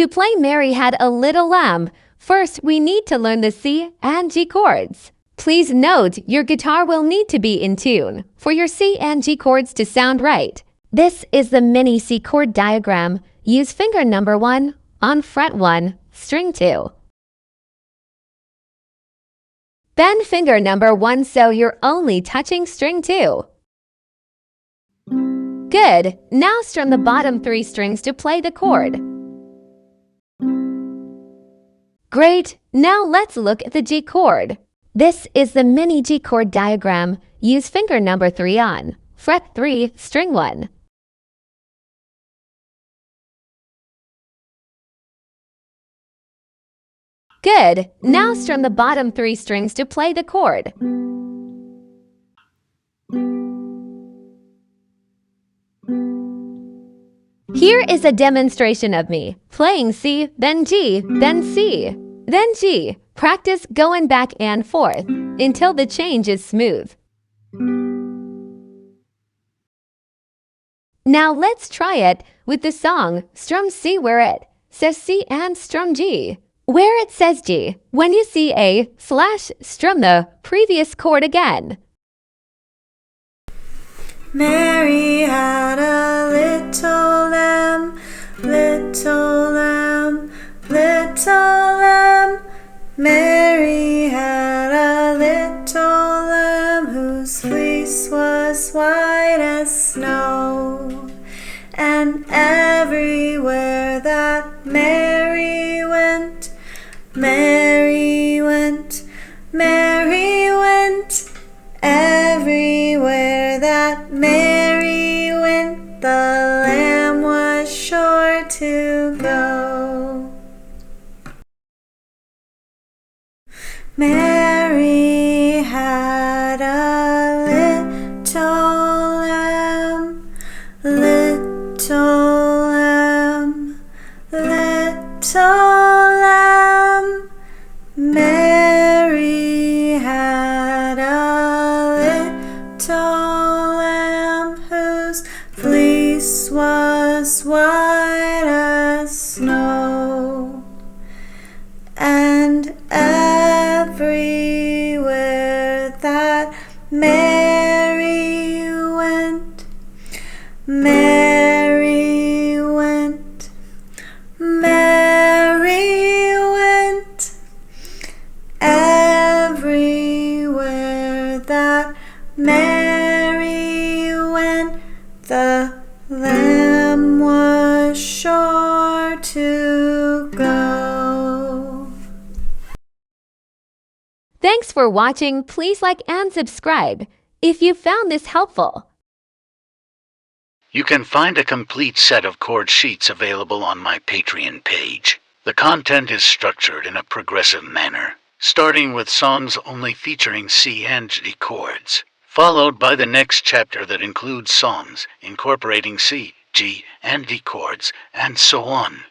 To play Mary Had a Little Lamb, first we need to learn the C and G chords. Please note your guitar will need to be in tune for your C and G chords to sound right. This is the mini C chord diagram. Use finger number 1 on fret 1, string 2. Bend finger number 1 so you're only touching string 2. Good. Now strum the bottom 3 strings to play the chord. Great. Now let's look at the G chord. This is the mini G chord diagram. Use finger number 3 on fret 3, string 1. Good. Now strum the bottom 3 strings to play the chord. Here is a demonstration of me playing C, then G, then C, then G. Practice going back and forth until the change is smooth. Now let's try it with the song Strum C where it says C and strum G. Where it says G, when you see A / strum the previous chord again. Mary had a little lamb, little lamb, little lamb. Mary had a little lamb whose fleece was white as snow. And everywhere that Mary went, Mary went, Mary went. Everywhere that Mary went, the lamb was sure to go. Mary had a little lamb, little lamb, little lamb. Mary had a little lamb whose fleece was white as snow. And everywhere that Mary went, Mary went, Mary went. Everywhere that Mary went, the lamb was sure to go. Thanks for watching. Please like and subscribe if you found this helpful. You can find a complete set of chord sheets available on my Patreon page. The content is structured in a progressive manner, starting with songs only featuring C and G chords, followed by the next chapter that includes songs incorporating C, G, and D chords, and so on.